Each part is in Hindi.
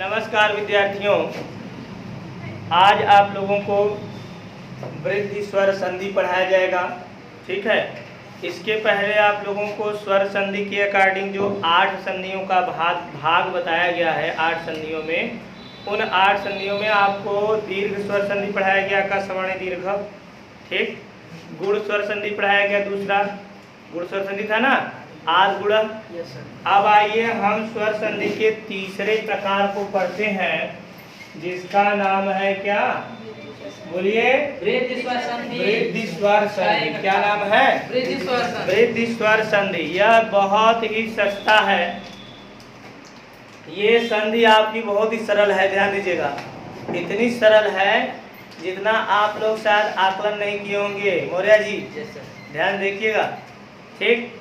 नमस्कार विद्यार्थियों, आज आप लोगों को वृद्धि स्वर संधि पढ़ाया जाएगा। ठीक है, इसके पहले आप लोगों को स्वर संधि के अकॉर्डिंग जो 8 संधियों का भाग बताया गया है, 8 संधियों में, उन 8 संधियों में आपको दीर्घ स्वर संधि पढ़ाया गया, का सवर्ण दीर्घ। ठीक, गुण स्वर संधि पढ़ाया गया, दूसरा गुण स्वर संधि था ना, आद गुण। अब आइए हम स्वर संधि के तीसरे प्रकार को पढ़ते हैं, जिसका नाम है क्या, बोलिए, वृद्धि स्वर संधि। वृद्धि स्वर संधि। क्या नाम है? वृद्धि स्वर संधि। वृद्धि स्वर संधि। यह बहुत ही सस्ता है, ये संधि आपकी बहुत ही सरल है, ध्यान दीजिएगा। इतनी सरल है जितना आप लोग शायद आकलन नहीं किए होंगे। मौर्य जी ध्यान देखिएगा। ठीक,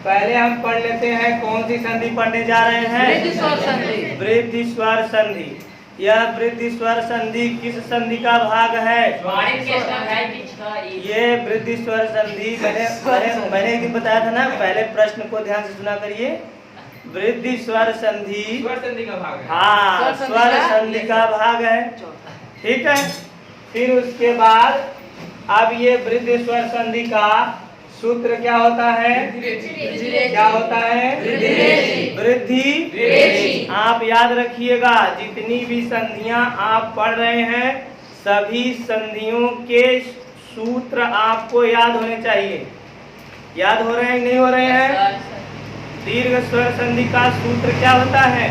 पहले हम पढ़ लेते हैं, कौन सी संधि पढ़ने जा रहे हैं? वृद्धि स्वर संधि। वृद्धि स्वर संधि। यह वृद्धि स्वर संधि किस संधि का भाग है? ये वृद्धि स्वर संधि मैंने एक दिन बताया था ना, पहले प्रश्न को ध्यान से सुना करिए। वृद्धि स्वर संधि स्वर संधि का भाग है। हाँ, स्वर संधि का भाग है। ठीक है, फिर उसके बाद अब ये वृद्धि स्वर संधि का सूत्र क्या होता है? क्या होता है? वृद्धि। आप याद रखिएगा, जितनी भी संधियां आप पढ़ रहे हैं, सभी संधियों के सूत्र आपको याद होने चाहिए। याद हो रहे हैं नहीं हो रहे हैं? दीर्घ स्वर संधि का सूत्र क्या होता है?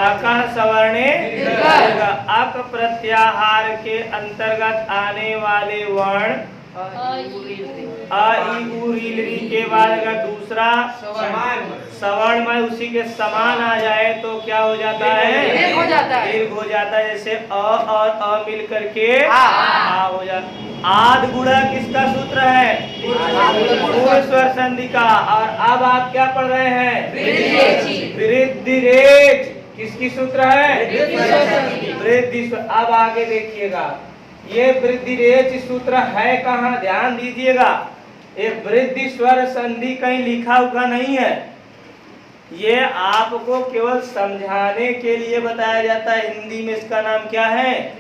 अकः सवर्णे दीर्घ। अक प्रत्याहार के अंतर्गत आने वाले वर्ण अ ई उ री ली के बाद अगर दूसरा सवर्ण में उसी के समान आ जाए तो क्या हो जाता है? दीर्घ हो जाता है। जैसे अ और अ मिल करके आ हो जाता। आद गुणा किसका सूत्र है? गुण स्वर संधि का। और अब आप क्या पढ़ रहे हैं? वृद्धि रेच। किसकी सूत्र है? वृद्धि स्वर। अब आगे देखिएगा, ये वृद्धि रेच सूत्र है कहाँ? ध्यान दीजिएगा, ये वृद्धि स्वर संधि कहीं लिखा हुआ नहीं है, ये आपको केवल समझाने के लिए बताया जाता है। हिंदी में इसका नाम क्या है?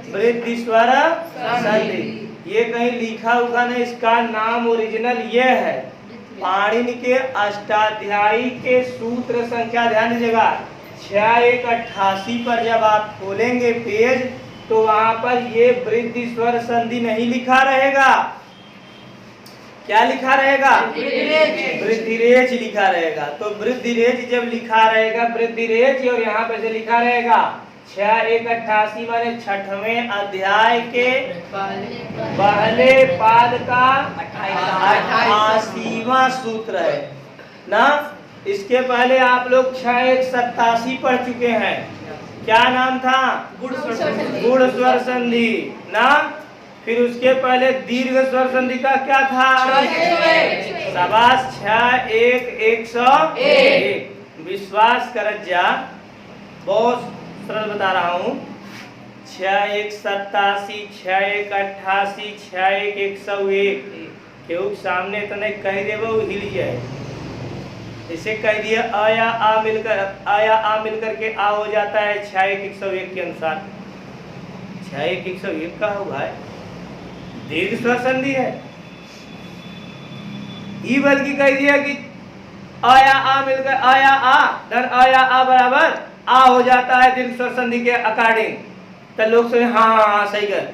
वृद्धि स्वर संधि। ये कहीं लिखा हुआ नहीं, इसका नाम ओरिजिनल ये है। पाणिनि के अष्टाध्यायी के सूत्र संख्या, ध्यान दीजिएगा, 6188 पर जब आप खोलेंगे पेज तो वहां पर ये वृद्धि स्वर संधि नहीं लिखा रहेगा। क्या लिखा रहेगा? वृद्धि रेच लिखा रहेगा। तो वृद्धि रेच जब लिखा रहेगा, वृद्धि रेच, और यहाँ पर जो लिखा रहेगा 6188 माने 6वें अध्याय के पहले पाद का 88वां सूत्र है ना। इसके पहले आप लोग 6187 पढ़ चुके हैं। क्या नाम था? गुण स्वर संधि ना। फिर उसके पहले दीर्घ स्वर संधि का क्या था? शाबाश, 6101। विश्वास कर जा, बहुत सरल बता रहा हूँ। 6187, 6188, 6101 केहू सामने तो नहीं कह दे वो हिल जाए। इसे कह दिया आया आ मिलकर के आ हो जाता है 6101 के अनुसार। 6101 का हो भाई, दीर्घ स्वर संधि है। ई बल्कि कह दिया कि आया आ मिलकर आया आ धन आया आ बराबर आ हो जाता है दीर्घ स्वर संधि के अकॉर्डिंग। तो लोग सोचे हाँ सही कर।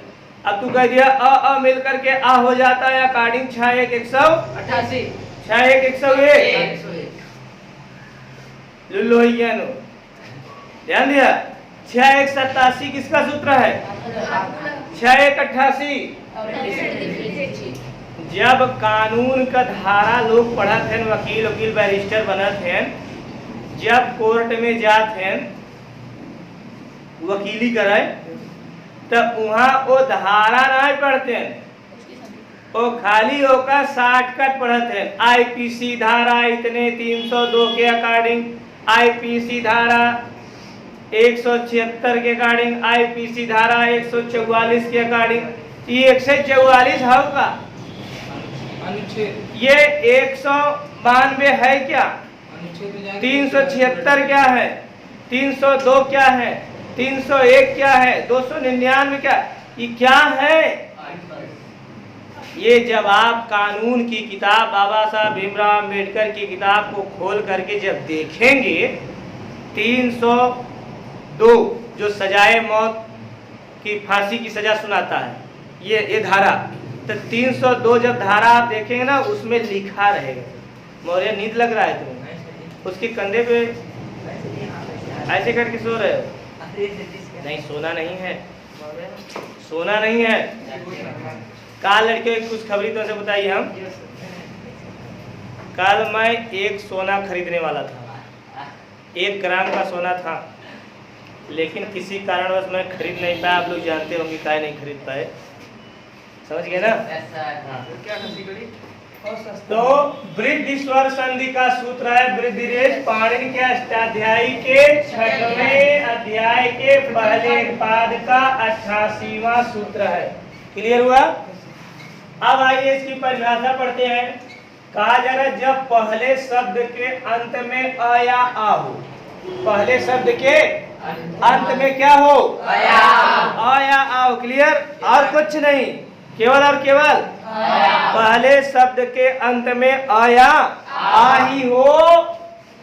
अब तू कह दिया अ मिलकर के आ हो जाता है अकॉर्डिंग 6188, 6101 लोहियानो। ध्यान दिया, 6187 किसका सूत्र है? 6188। जब कानून का धारा लोग पढ़त हैं, वकील बैरिस्टर बनत हैं, जब कोर्ट में जात हैं वकीली करे, तब वहाँ वो धारा नहीं पढ़ते हैं, वो खाली होकर शॉर्टकट पढ़त हैं। आईपीसी धारा इतने 302 के अकॉर्डिंग, आईपीसी धारा 176 के अकॉर्डिंग, आईपीसी धारा 144 के अकॉर्डिंग। ये 144 होगा, ये 192 है क्या? 376 क्या है, 302 क्या है, 301 क्या है, 299 क्या, ये क्या है? ये जब आप कानून की किताब बाबा साहब भीमराव अम्बेडकर की किताब को खोल करके जब देखेंगे, 302 जो सजाए मौत की फांसी की सजा सुनाता है, ये धारा, तो 302 जब धारा आप देखेंगे ना, उसमें लिखा रहेगा। मौर्य नींद लग रहा है तुम्हें? उसके कंधे पे ऐसे करके सो रहे हो? नहीं, सोना नहीं है, सोना नहीं है। कल लड़के की खुशखबरी तो से बताइए हम, कल मैं एक सोना खरीदने वाला था, 1 ग्राम का सोना था, लेकिन किसी कारणवश मैं खरीद नहीं पाया। आप लोग जानते होंगे काहे नहीं खरीद पाए, समझ गए ना? तो वृद्धि स्वर संधि का सूत्र है वृद्धिरेश पाणिनि के अष्टाध्यायी के 6वें अध्याय के पहले पाद का 88वां सूत्र है। क्लियर हुआ? अब आइए इसकी परिभाषा पढ़ते हैं। कहा जा रहा है जब पहले शब्द के अंत में अ या आ हो, पहले शब्द के अंत में क्या हो? अ या आ हो। क्लियर? और कुछ नहीं, केवल और केवल पहले शब्द के अंत में अ या आ ही हो,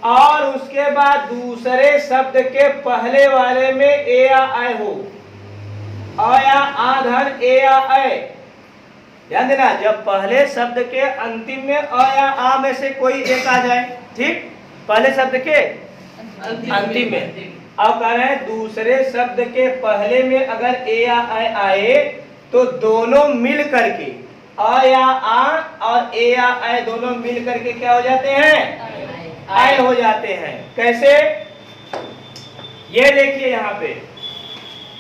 और उसके बाद दूसरे शब्द के पहले वाले में ए या ऐ हो। अ या आ धन ए या ऐ, ध्यान देना। जब पहले शब्द के अंतिम में अ या आ में से कोई एक आ जाए, ठीक, पहले शब्द के अंतिम में। अब कह रहे हैं दूसरे शब्द के पहले में अगर ए या ऐ आए तो दोनों मिल करके अ या आ और ए या ऐ दोनों मिल करके क्या हो जाते हैं? ऐ हो जाते हैं। कैसे? ये देखिए यहाँ पे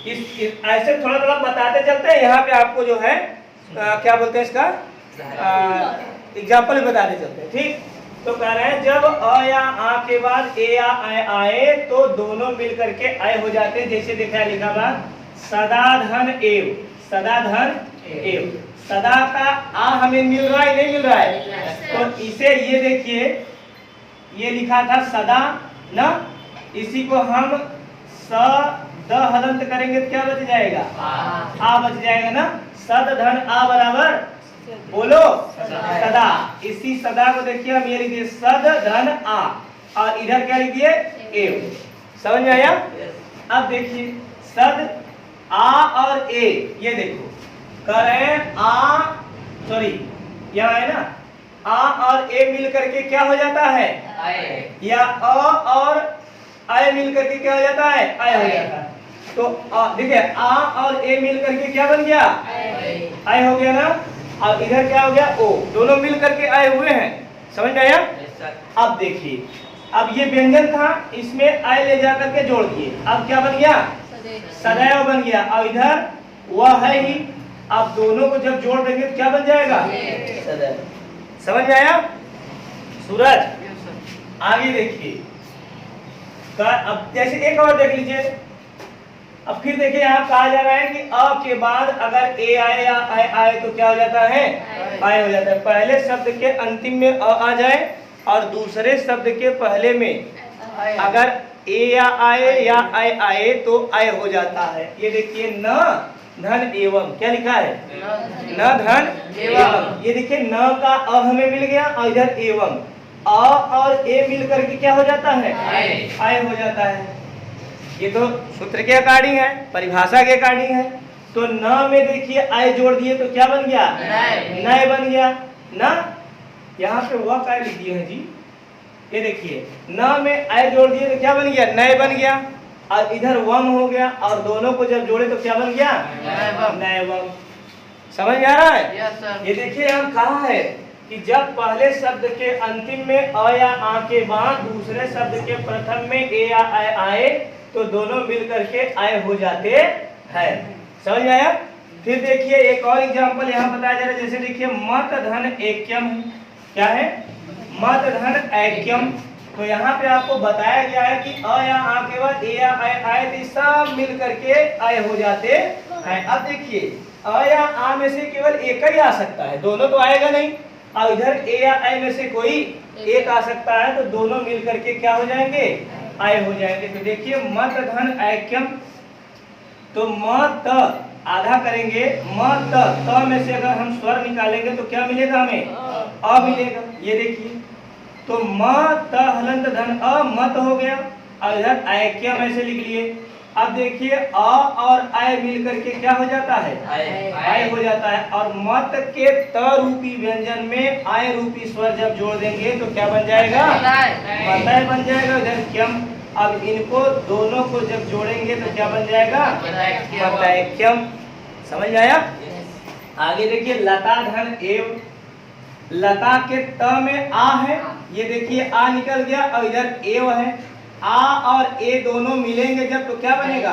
इस ऐसे थोड़ा थोड़ा बताते चलते हैं। यहाँ पे आपको जो है क्या बोलते हैं इसका एग्जाम्पल बताते चलते हैं, ठीक। तो कह रहे हैं जब अ या आ के बाद ए या ऐ आए तो दोनों मिल करके ऐ हो जाते हैं। जैसे देखा लिखा बा सदा धन एव, सदा धन एव, सदा का आ हमें मिल रहा है, नहीं मिल रहा है? तो इसे ये देखिए, ये लिखा था सदा ना, इसी को हम स द हलंत करेंगे तो क्या बच जाएगा? आ बच जाएगा ना। सद धन आ बराबर बोलो सदा। इसी सदा को देखिए हम ये लिखिए सद धन आ, और इधर क्या लिखिए? एव। समझ में आया? अब देखिए सद आ और ए, ये देखो करें आ, सॉरी यहाँ है ना, आ और ए मिल करके क्या हो जाता है? या अ और ऐ मिल करके क्या हो जाता है? ऐ हो जाता है। तो देखिए आ और ए मिल करके क्या बन गया? ऐ हो गया ना। और इधर क्या हो गया? ओ। दोनों मिल करके ऐ हुए हैं। समझ में आया? अब देखिए, अब ये व्यंजन था, इसमें ऐ ले जा करके जोड़ दिए, अब क्या बन गया? सदैव बन गया। और इधर वह है ही, अब दोनों को जब जोड़ देंगे तो क्या बन जाएगा? सदैव। समझ में आया? सूरज आगे देखिए, अब जैसे एक और देख लीजिए। अब फिर देखिए यहाँ कहा जा रहा है कि अ के बाद अगर ए आए या ऐ आए तो क्या हो जाता है? ऐ हो जाता है। पहले शब्द के अंतिम में अ आ जाए और दूसरे शब्द के पहले में अगर ए या आए या ऐ आए तो ऐ हो जाता है। ये देखिए न धन एवं, क्या लिखा है? न धन एवं। ये देखिए न का अ हमें मिल गया और इधर एवं, अ और ए मिल करके क्या हो जाता है? ऐ हो जाता है। ये तो सूत्र के अकॉर्डिंग है, परिभाषा के अकॉर्डिंग है। तो न में देखिए ऐ जोड़ दिए तो क्या बन गया? नय बन गया ना। यहाँ पे वह क्या लिख दिए हैं जी? ये देखिए न में ऐ जोड़ दिए तो क्या बन गया? नय बन गया। और इधर वम हो गया, और दोनों को जब जोड़े तो क्या बन गया? नैवम। समझ में आ रहा है? ये देखिए हम कहा है कि जब पहले शब्द के अंतिम में अ या आ के बाद दूसरे शब्द के प्रथम में ए या ऐ आए तो दोनों मिल करके ऐ हो जाते हैं। समझ में आया? फिर देखिए एक और एग्जांपल यहाँ बताया जा रहा है। जैसे देखिए मत धन ऐक्यम, क्या है? मत धन ऐक्यम। तो यहाँ पे आपको बताया गया है कि अ या आ के बाद ए या ऐ आए तो सब मिल करके ऐ हो जाते हैं। अब देखिए अ या आ में से केवल एक ही आ सकता है, दोनों तो आएगा नहीं। और इधर ए या ऐ में से कोई एक आ सकता है, तो दोनों मिल करके क्या हो जाएंगे, आय हो जाएंगे। तो देखिए मत धन ऐक्यम, तो मत आधा करेंगे, मत त में से अगर हम स्वर निकालेंगे तो क्या मिलेगा हमें, अ मिलेगा। ये देखिए, तो मत हलंत धन अ मत हो गया, और इधर ऐक्यम ऐसे लिख लिए। अब देखिए अ और आय मिल करके क्या हो जाता है, आय हो जाता है। और मत के त रूपी व्यंजन में आय रूपी स्वर जब जोड़ देंगे तो क्या बन जाएगा, मतय बन जाएगा। इधर क्यम, अब इनको दोनों को जब जोड़ेंगे तो क्या बन जाएगा, मतैक्यम। समझ में आया। आगे देखिए लता धन एव, लता के त में आ है, ये देखिए आ निकल गया, और इधर एव है। आ और ए दोनों मिलेंगे जब तो क्या बनेगा,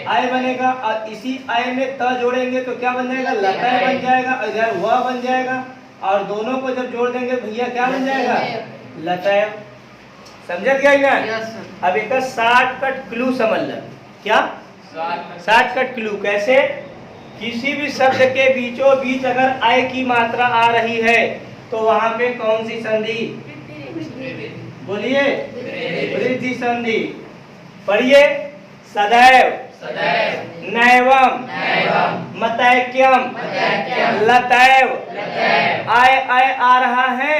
आय बनेगा। और इसी आय में त जोड़ेंगे तो क्या बन जाएगा, लतय बन जाएगा, और इधर वह बन जाएगा। और दोनों को जब जोड़ देंगे भैया क्या बन जाएगा, लतय। समझ गया ना। अब एक शॉर्टकट क्लू समझ लो। क्या शॉर्टकट क्लू, कैसे, किसी भी शब्द के बीचों बीच अगर आय की मात्रा आ रही है तो वहां पे कौन सी संधि, बोलिए, वृद्धि संधि। पढ़िए, सदैव, नैवम, मतैक्यम, लतैव। आय आय आ रहा है,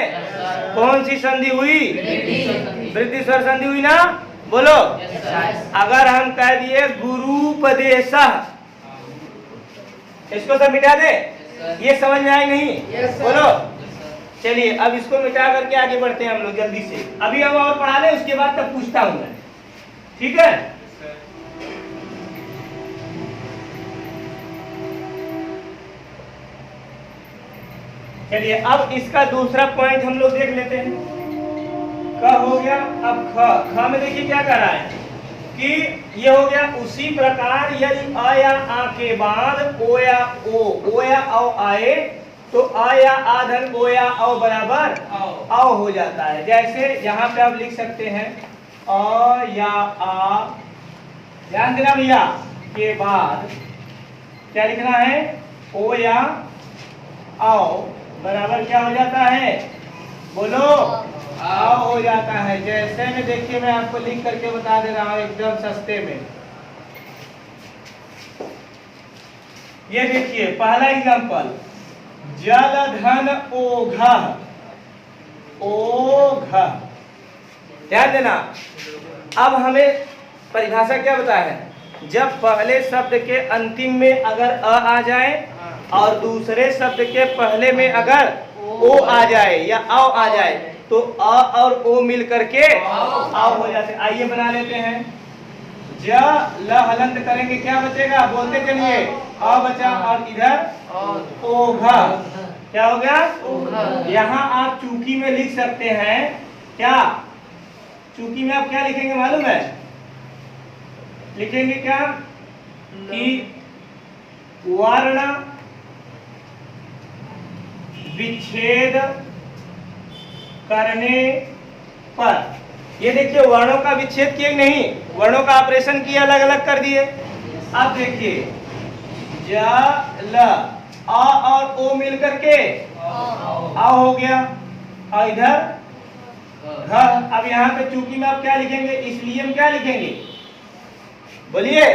कौन सी संधि हुई, वृद्धि स्वर संधि हुई ना, बोलो। अगर हम कह दिए गुरुपदेशः, इसको सब मिटा दे, ये समझ में आई नहीं, बोलो। चलिए अब इसको मिटा करके आगे बढ़ते हैं हम लोग जल्दी से। अभी हम और पढ़ा लें, उसके बाद तब पूछता हूं मैं, ठीक है। चलिए अब इसका दूसरा पॉइंट हम लोग देख लेते हैं। क हो गया, अब ख। ख में देखिए क्या कर रहा है कि ये हो गया। उसी प्रकार यदि अ या आ के बाद ओ या ओ या औ आए तो अ या आ धन ओ या औ बराबर औ हो जाता है। जैसे यहाँ पे आप लिख सकते हैं अ या आ, ध्यान देना भैया, के बाद क्या लिखना है, ओ या औ बराबर क्या हो जाता है, बोलो, आओ हो जाता है। जैसे में देखिए मैं आपको लिख करके बता दे रहा हूं एकदम सस्ते में। ये देखिए पहला एग्जांपल, जल धन ओघ, ओघ, ध्यान देना। अब हमें परिभाषा क्या बताया है, जब पहले शब्द के अंतिम में अगर अ आ जाए और दूसरे शब्द के पहले में अगर ओ आ जाए या औ आ जाए तो अ और ओ मिल करके आओ हो जाते। आइए बना लेते हैं। ज ल हलंत करेंगे क्या बचेगा, बोलते चलिए, अ बचा, और इधर ओघ, क्या हो गया, यहाँ आप चूकी में लिख सकते हैं। क्या चूकी में आप क्या लिखेंगे मालूम है, लिखेंगे क्या कि वर्ण विच्छेद करने पर, ये देखिए वर्णों का विच्छेद किए नहीं, वर्णों का ऑपरेशन किए, अलग अलग कर दिए। अब देखिए ज ल आ और ओ मिल करके आ हो गया, और इधर घ। अब यहाँ पे चूंकि में आप क्या लिखेंगे, इसलिए हम क्या लिखेंगे, बोलिए,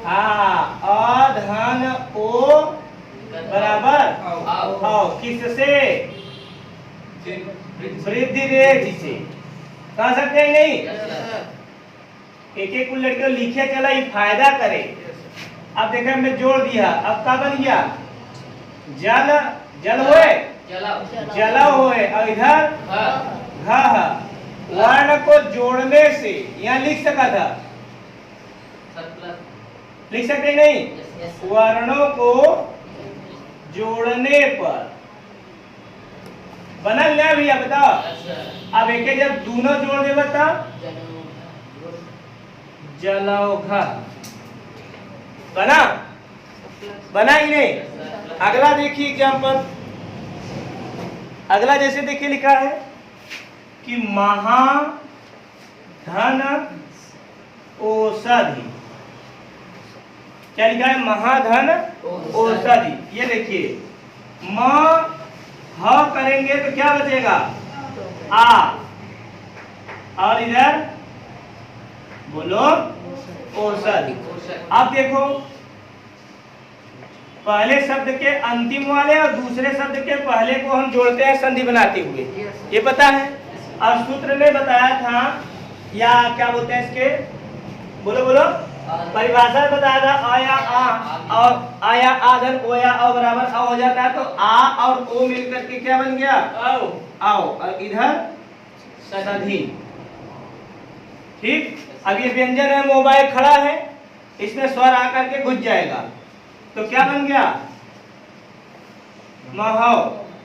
हाँ, अ धन ओ बराबर आओ, किससे, वृद्धि रेख से। कह सकते हैं नहीं, एक एक लड़के लिखे चला ही फायदा करे। अब देखिए हमने जोड़ दिया, अब क्या बन गया, जल, जल हुए, जला हुए, और इधर घ। वर्ण को जोड़ने से यहाँ लिख सका था, लिख सकते नहीं, वर्णों को जोड़ने पर बनल ना भैया, बताओ। अब एक जब दोनों जोड़ दे बता, जलौघ बना, बना ही नहीं। अगला देखिए एग्जाम्पल, अगला जैसे देखिए लिखा है कि महाधन औषधि, क्या लिखा है, महाधन औषधि। ये देखिए म ह करेंगे देंगे तो क्या बचेगा? आ। और इधर बोलो औसत। अब देखो पहले शब्द के अंतिम वाले और दूसरे शब्द के पहले को हम जोड़ते हैं संधि बनाते हुए, ये पता है। और सूत्र में बताया था, या क्या बोलते हैं इसके, बोलो बोलो, परिभाषा में बताया था, आ या आ और आ या आधन ओ या औ बराबर आ हो जाता है, तो आ और ओ मिलकर के क्या बन गया? आओ। आओ। और इधर संधि। ठीक। अब ये व्यंजन है, मोबाइल खड़ा है, इसमें स्वर आकर के घुस जाएगा तो क्या बन गया? महौ।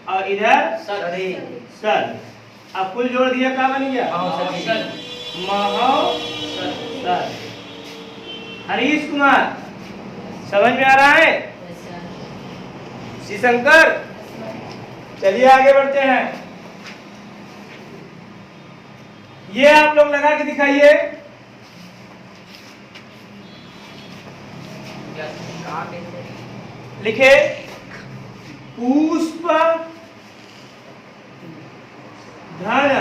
और इधर सर। अब कुल जोड़ दिया, क्या बन गया? महौ सर। हरीश कुमार समझ में आ रहा है? श्री शंकर, चलिए आगे बढ़ते हैं। ये आप लोग लगा के दिखाइए। लिखे पुष्प धन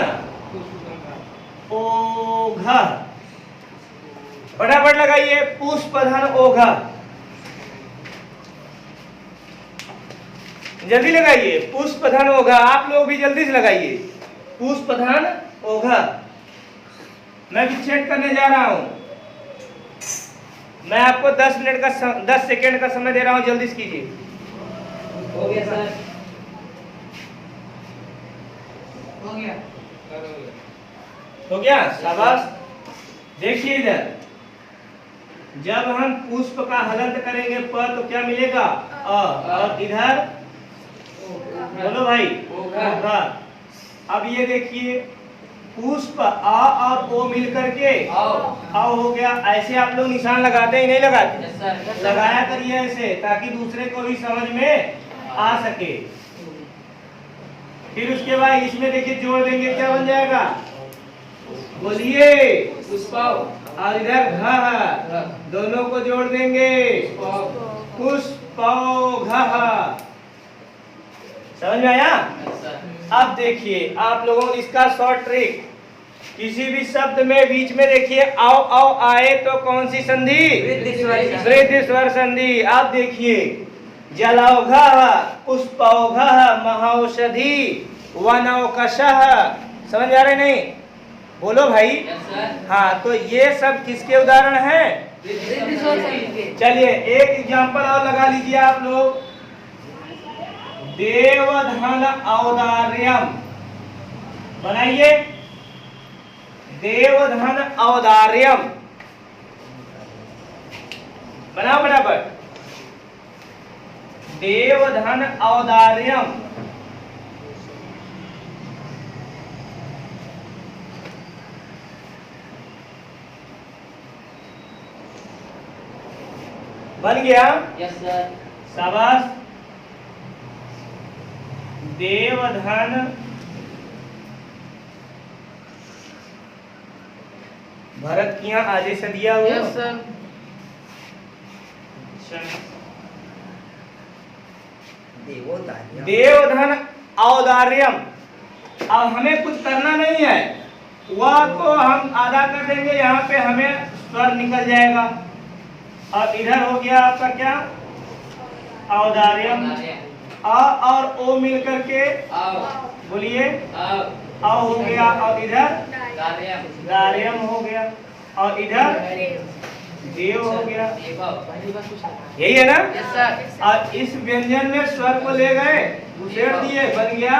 ओघ। फटाफट लगाइए, पुष्प धन ओघ, जल्दी लगाइए। पुष्प धन ओघ, आप लोग भी जल्दी से लगाइए। पुष्प धन ओघ। मैं विच्छेद करने जा रहा हूं। मैं आपको 10 मिनट का 10 सेकेंड का समय दे रहा हूं, जल्दी से कीजिए। हो गया सर, हो गया, हो गया, शाबाश। देखिए इधर, जब हम पुष्प का हलंत करेंगे प तो क्या मिलेगा? अ। और इधर बोलो भाई, ओघ। अब ये देखिए, पुष्प आ और ओ मिलकर के आओ हो गया। ऐसे आप लोग निशान लगाते ही नहीं लगाते? लगाया करिए ऐसे, ताकि दूसरे को भी समझ में आ सके। फिर उसके बाद इसमें देखिए जोड़ देंगे, क्या बन जाएगा? बोलिए। और इधर घ, दोनों को जोड़ देंगे, पुष्पौ घ। समझ में आया? अब देखिए आप लोगों को इसका शॉर्ट ट्रिक, किसी भी शब्द में बीच में देखिए आओ आओ आए तो कौन सी संधि? वृद्धि स्वर संधि। आप देखिए, जलौघ, पुष्पौघ, महौषधि, वनौकशः। समझ आ रहे नहीं? बोलो भाई। हाँ, तो ये सब किसके उदाहरण हैं? चलिए एक एग्जांपल और लगा लीजिए आप लोग। देवधन औदार्यम बनाइए। देवधन औदार्यम बनाओ फटाफट। देवधन औदार्यम। बन गया? Yes sir. शाबाश। देवधन भरत की यहाँ आदेश दिया हुआ। Yes sir. देवधन औदार्यम। अब हमें कुछ करना नहीं है, वह तो हम आधा कर देंगे, यहाँ पे हमें स्वर निकल जाएगा। और इधर हो गया आपका क्या? औदार्यम। आ और ओ मिलकर के बोलिए आओ हो गया। और इधर दार्यम हो गया। और इधर देव हो गया। यही है ना? Yes sir. और इस व्यंजन में स्वर को ले गए, घुसेड़ दिए, बन गया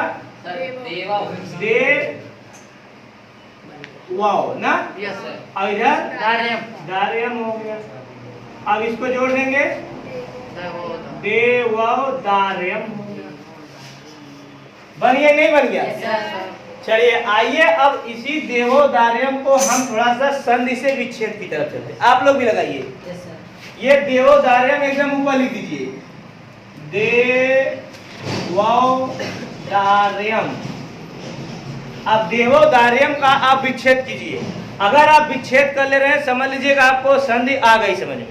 दे वाओ ना? Yes sir. और इधर दार्यम। दार्यम हो गया। अब इसको जोड़ देंगे, देवाओ दार्यम हो गया। बन गया नहीं बन गया? चलिए आइए अब इसी देवो दार्यम को हम थोड़ा सा संधि से विच्छेद की तरफ चलते हैं। आप लोग भी लगाइए। ये देवो दार्यम एकदम ऊपर लिख दीजिए, देवाओ दार्यम। अब देवो दार्यम का आप विच्छेद कीजिए। अगर आप विच्छेद कर ले रहे हैं, समझ लीजिएगा आपको संधि आ गई समझ में।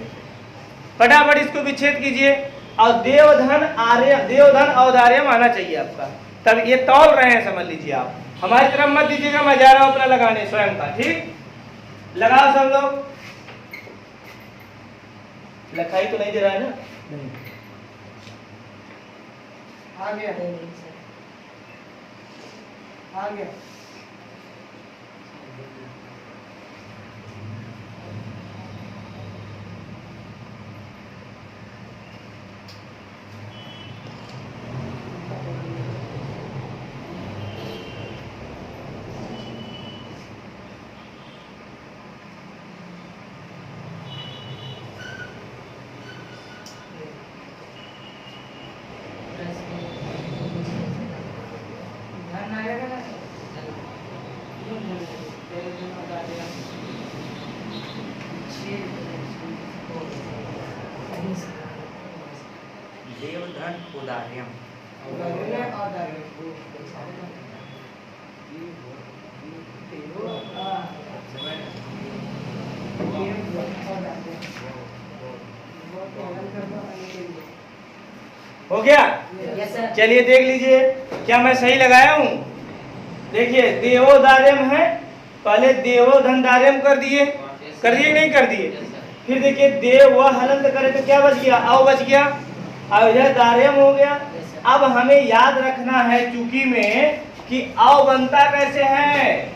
फटाफट इसको विच्छेद कीजिए। और देवधन आर्य, देवधन औदार्यम आना चाहिए आपका। तब ये तौल रहे हैं, समझ लीजिए आप। हमारी तरफ मत दीजिएगा, मैं जा रहा हूं अपना लगाने स्वयं का। ठीक, लगाओ सब लोग। लिखाई तो नहीं दे रहा है ना? नहीं। आ गया आ गया। ध्यान आएगा ना? देवधन उदार्यम। हो गया? Yes sir. चलिए देख लीजिए क्या मैं सही लगाया हूँ। देखिए देवोदार्यम है, पहले देवोधन दार्यम कर दिए, कर दिए नहीं कर दिए। फिर देखिए देव व हलंत करे तो क्या बच गया? अव बच गया, और इधर दार्यम हो गया। अब हमें याद रखना है चूंकि में कि अव बनता कैसे है?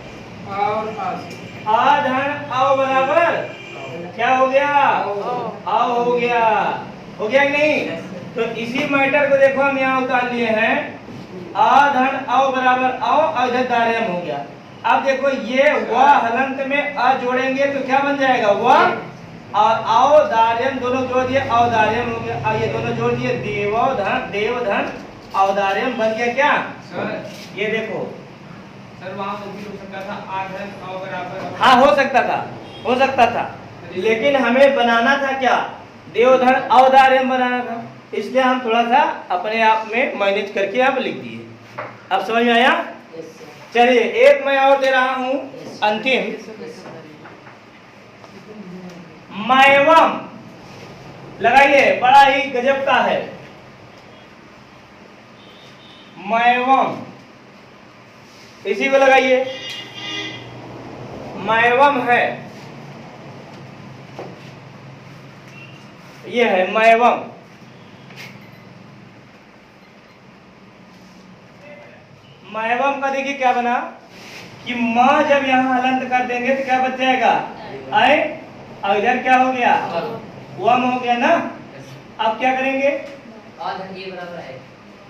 आ धन अव बराबर क्या हो गया? अव हो गया। हो गया कि नहीं? तो इसी मैटर को देखो हम यहाँ उतार लिए हैं, आ धन अव बराबर अव, और इधर दार्यम हो गया। अब देखो ये व हलंत में अ जोड़ेंगे तो क्या बन जाएगा? व और अव दार्यम दोनों जोड़ दिए, अवदार्यम हो गया। और ये दोनों जोड़ दिए, देवधन देवधन अवदार्यम बन गया। क्या सर? ये देखो सर वहाँ वो भी हो सकता था आधन अव बराबर। हाँ हो सकता था, हो सकता था, लेकिन हमें बनाना था क्या? देवधन अवदार्यम बनाना था, इसलिए हम थोड़ा सा अपने आप में मैनेज करके आप लिख दिए। अब समझ में आया? चलिए एक मैं और दे रहा हूं अंतिम, मैवम लगाइए, बड़ा ही गजब का है। मैवम, इसी को लगाइए, मैवम है, ये है मैवम। मैवम का देखिए क्या बना कि माँ जब यहाँ हलंत कर देंगे तो क्या बच जाएगा? आए, और इधर क्या हो गया? वम हो गया ना। अब क्या करेंगे? आधन ये बराबर है।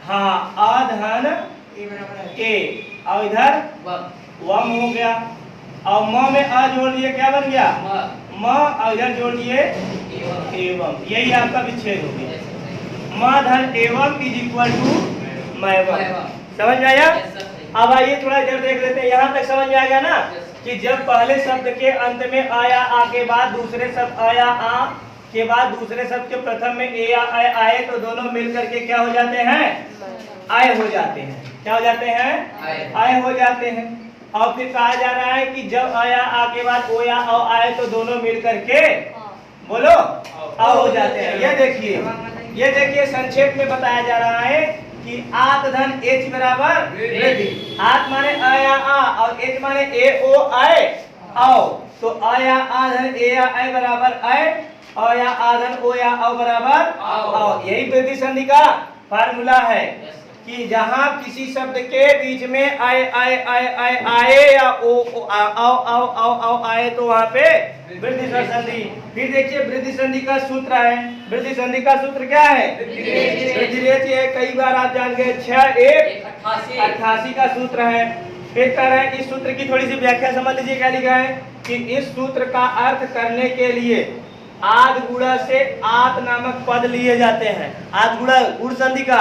हाँ आधन ए बराबर है। ए, और इधर वम हो गया, और म में आ जोड़ दिए, क्या बन गया? म, और इधर जोड़ दिए एवं। यही आपका विच्छेद हो गया। म धन एवं इज इक्वल टू मैवम। समझ में आया? अब आइए थोड़ा इधर देख लेते हैं, यहाँ तक समझ में आ गया ना कि जब पहले शब्द के अंत में आया आ के बाद दूसरे शब्द आया आ के बाद दूसरे शब्द के प्रथम में ए या आए तो दोनों मिलकर के क्या हो जाते हैं? आय हो जाते हैं। क्या हो जाते हैं? आय हो जाते हैं। और फिर कहा जा रहा है कि जब आया आ के बाद ओ या औ आए तो दोनों मिलकर के बोलो अ हो जाते हैं। ये देखिए संक्षेप में बताया जा रहा है कि आत धन एच बराबर वृद्धि। आत माने आ या आ और एच माने ए ओ आए आओ, तो आ या आ धन ए या आए बराबर आए, और या आ धन ओ या औ बराबर आओ। यही वृद्धि संधि का फार्मूला है कि जहां किसी शब्द के बीच में आए आए आए आए आए या ओ आओ आओ आओ आओ आए तो वहां पे वृद्धि संधि। फिर देखिए वृद्धि संधि का सूत्र है। वृद्धि संधि का सूत्र क्या है? वृद्धि रेच है, कई बार आप जान गए, 6 1 88 का सूत्र है। फिर कह रहे हैं इस सूत्र की थोड़ी सी व्याख्या समझ लीजिए। क्या लिखा है कि इस सूत्र का अर्थ करने के लिए आद गुणा से आत नामक पद लिए जाते हैं। आद गुणा गुण संधि का,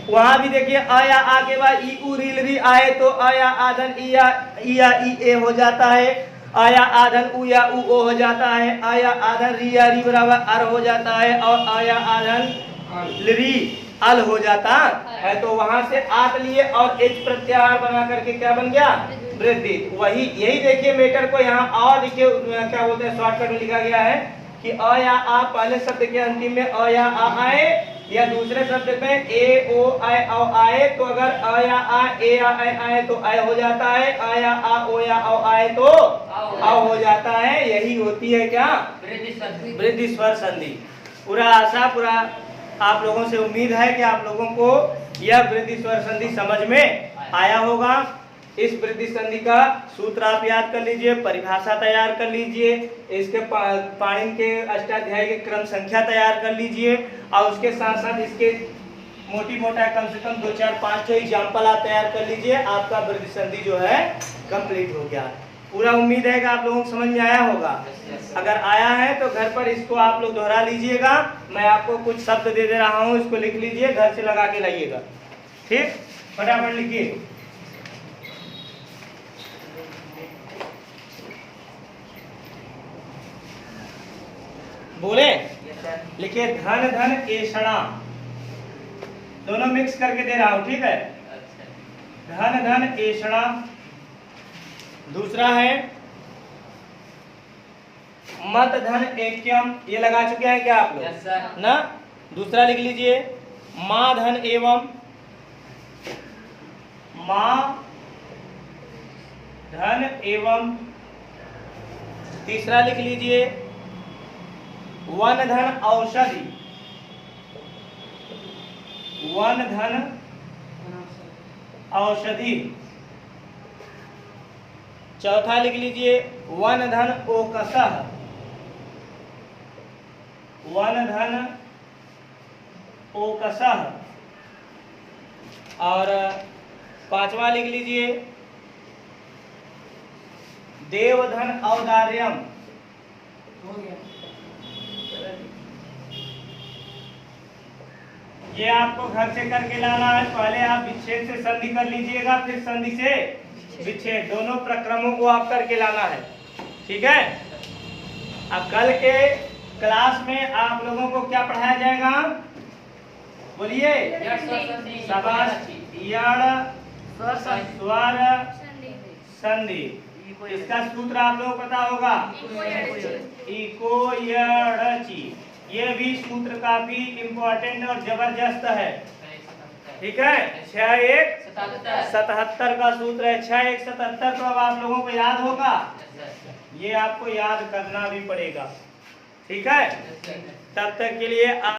वहां भी देखिए आया आ के बाद ई उ रील री आए तो आया आधन ई या ई ए हो जाता है, आया आधन उ या उ ओ हो जाता है, आया आधन री या री बराबर अर हो जाता है, और आया आधन री अल हो जाता है। तो वहां से आत लिए और एच प्रत्याहार बना करके क्या बन गया? वृद्धि। वही यही देखिए मेटर को यहाँ और देखिए क्या बोलते हैं शॉर्टकट में लिखा गया है कि अ या आ पहले शब्द के अंतिम में अ या आ आए या दूसरे शब्द में ए ओ आए औ आए तो अगर अ या आ ए या आए तो आए हो जाता है, आ या आ ओ या औ आए तो आ हो जाता है। यही होती है क्या? वृद्धि स्वर संधि। पूरा आशा पूरा आप लोगों से उम्मीद है कि आप लोगों को यह वृद्धि स्वर संधि समझ में आया होगा। इस वृद्धि संधि का सूत्र आप याद कर लीजिए, परिभाषा तैयार कर लीजिए, इसके पाणिनि के अष्टाध्यायी के क्रम संख्या तैयार कर लीजिए और उसके साथ साथ इसके मोटी मोटा कम से कम 2 4 5 एग्जाम्पल आप तैयार कर लीजिए। आपका वृद्धि संधि जो है कंप्लीट हो गया। पूरा उम्मीद है कि आप लोगों को समझ में आया होगा। अगर आया है तो घर पर इसको आप लोग दोहरा लीजिएगा। मैं आपको कुछ शब्द दे रहा हूँ, इसको लिख लीजिए, घर से लगा के लाइएगा। ठीक, फटाफट लिखिए। बोले लिखिए धन धन एषणा, दोनों मिक्स करके दे रहा हूं, ठीक है। धन धन एषणा। दूसरा है मत धन ऐक्यम, ये लगा चुके हैं क्या आप लोग ना? दूसरा लिख लीजिए माँ धन एवं, माँ धन एवं। तीसरा लिख लीजिए वन धन औषधि, वन धन औषधि। चौथा लिख लीजिए वन धन ओकसः, वन धन ओकसः। और पांचवा लिख लीजिए देवधन औदार्यम। हो गया। ये आपको घर से करके लाना है। पहले आप विच्छेद से संधि कर लीजिएगा, फिर संधि से विच्छेद, दोनों प्रक्रमों को आप करके लाना है, ठीक है। अब कल के क्लास में आप लोगों को क्या पढ़ाया जाएगा? बोलिए। शाबाश। यण स्वर संधि। इसका सूत्र आप लोगों को पता होगा, इको यणचि। ये भी सूत्र काफी इम्पोर्टेंट और जबरदस्त है, ठीक है। 6177 का सूत्र है। 6177 तो अब आप लोगों को याद होगा, ये आपको याद करना भी पड़ेगा, ठीक है। तब तक के लिए